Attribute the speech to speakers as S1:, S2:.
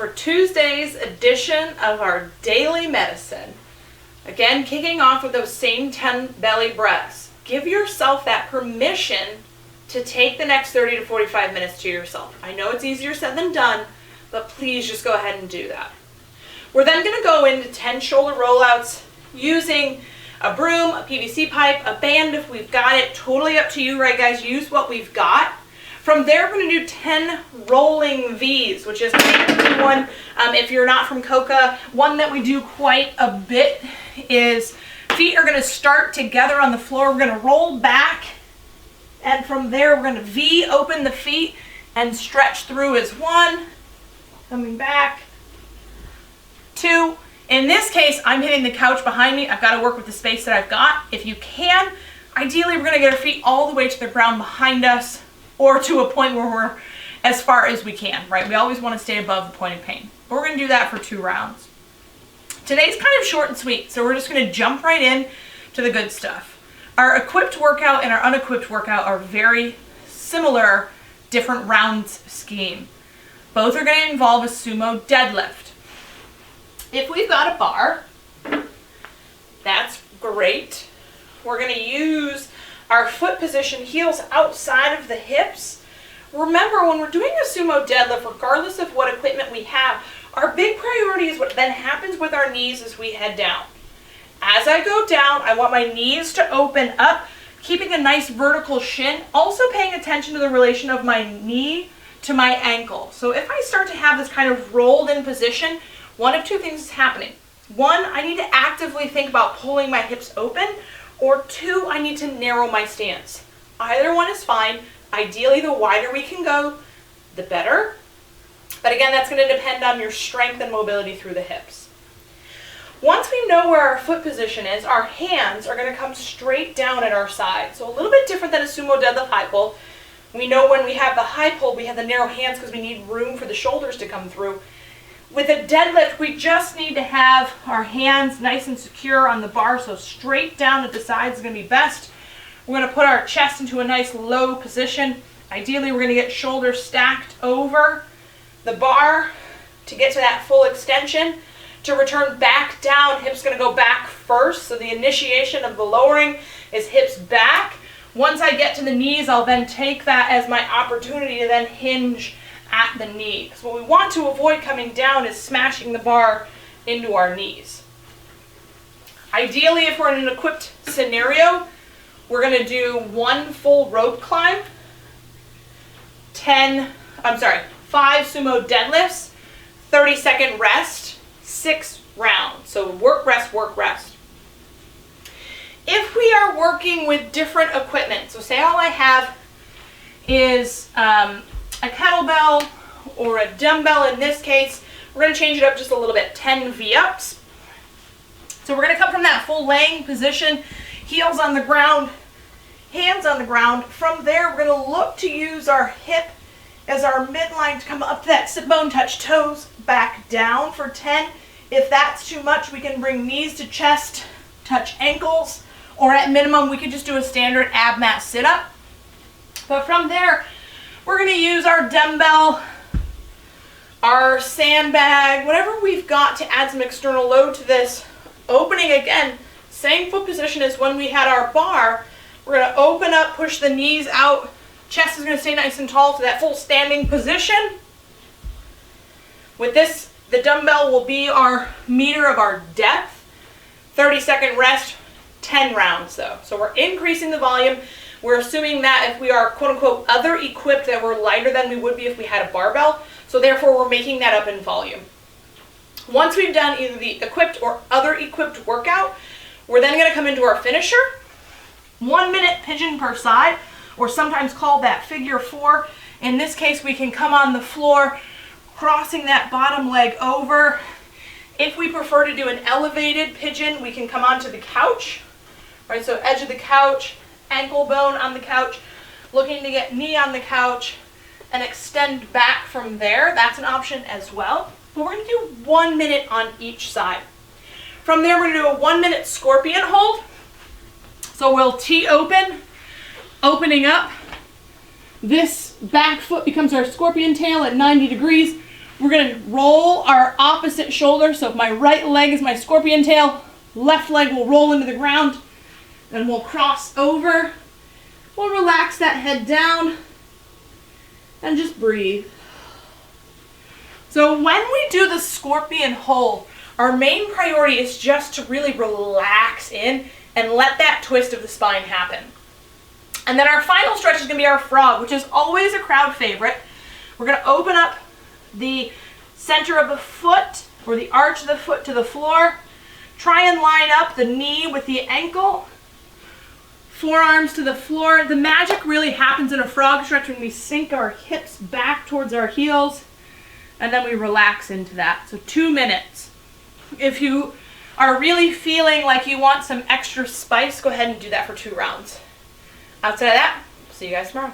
S1: for Tuesday's edition of our daily medicine. Again, kicking off with those same 10 belly breaths. Give yourself that permission to take the next 30 to 45 minutes to yourself. I know it's easier said than done, but please just go ahead and do that. We're then going to go into 10 shoulder rollouts using a broom, a PVC pipe, a band if we've got it. Totally up to you, right guys? Use what we've got. From there, we're going to do 10 rolling V's, which is kind of a new one. If you're not from Coca, one that we do quite a bit is feet are going to start together on the floor. We're going to roll back, and from there, we're going to V, open the feet, and stretch through as 1, coming back, 2. In this case, I'm hitting the couch behind me. I've got to work with the space that I've got. If you can, ideally, we're going to get our feet all the way to the ground behind us, or to a point where we're as far as we can, right? We always want to stay above the point of pain. But we're going to do that for 2 rounds. Today's kind of short and sweet, so we're just going to jump right in to the good stuff. Our equipped workout and our unequipped workout are very similar, different rounds scheme. Both are going to involve a sumo deadlift. If we've got a bar, that's great. We're going to use our foot position, heels outside of the hips. Remember, when we're doing a sumo deadlift, regardless of what equipment we have, our big priority is what then happens with our knees as we head down. As I go down, I want my knees to open up, keeping a nice vertical shin, also paying attention to the relation of my knee to my ankle. So if I start to have this kind of rolled in position, one of 2 things is happening. 1, I need to actively think about pulling my hips open, or 2, I need to narrow my stance. Either one is fine. Ideally, the wider we can go, the better. But again, that's going to depend on your strength and mobility through the hips. Once we know where our foot position is, our hands are going to come straight down at our side. So a little bit different than a sumo deadlift high pull. We know when we have the high pull, we have the narrow hands because we need room for the shoulders to come through. With a deadlift, we just need to have our hands nice and secure on the bar, so straight down at the sides is going to be best. We're going to put our chest into a nice low position. Ideally, we're going to get shoulders stacked over the bar to get to that full extension. To return back down, hips going to go back first, so the initiation of the lowering is hips back. Once I get to the knees, I'll then take that as my opportunity to then hinge at the knee. Because what we want to avoid coming down is smashing the bar into our knees. Ideally, if we're in an equipped scenario, we're going to do 1 full rope climb, 5 sumo deadlifts, 30-second rest, 6 rounds. So work, rest, work, rest. If we are working with different equipment, so say all I have is a kettlebell or a dumbbell in this case, we're going to change it up just a little bit, 10 V-ups. So we're going to come from that full laying position, heels on the ground, hands on the ground. From there, we're going to look to use our hip as our midline to come up to that sit bone, touch toes, back down for 10. If that's too much, we can bring knees to chest, touch ankles, or at minimum, we could just do a standard ab mat sit-up. But from there, we're going to use our dumbbell, our sandbag, whatever we've got to add some external load to this. Opening again, same foot position as when we had our bar. We're going to open up, push the knees out. Chest is going to stay nice and tall to that full standing position. With this, the dumbbell will be our meter of our depth. 30-second rest, 10 rounds though. So we're increasing the volume. We're assuming that if we are quote-unquote other equipped, that we're lighter than we would be if we had a barbell. So therefore, we're making that up in volume. Once we've done either the equipped or other equipped workout, we're then going to come into our finisher. 1 minute pigeon per side, or sometimes called that figure 4. In this case, we can come on the floor, crossing that bottom leg over. If we prefer to do an elevated pigeon, we can come onto the couch. Right, so edge of the couch, ankle bone on the couch, looking to get knee on the couch, and extend back from there. That's an option as well. But we're going to do 1 minute on each side. From there, we're going to do a 1 minute scorpion hold. So we'll tee open, opening up. This back foot becomes our scorpion tail at 90 degrees. We're gonna roll our opposite shoulder. So if my right leg is my scorpion tail, left leg will roll into the ground, and we'll cross over. We'll relax that head down and just breathe. So when we do the scorpion hold, our main priority is just to really relax in and let that twist of the spine happen. And then our final stretch is going to be our frog, which is always a crowd favorite. We're going to open up the center of the foot or the arch of the foot to the floor. Try and line up the knee with the ankle. Forearms to the floor. The magic really happens in a frog stretch when we sink our hips back towards our heels and then we relax into that. So 2 minutes. If you are really feeling like you want some extra spice, go ahead and do that for 2 rounds. Outside of that, see you guys tomorrow.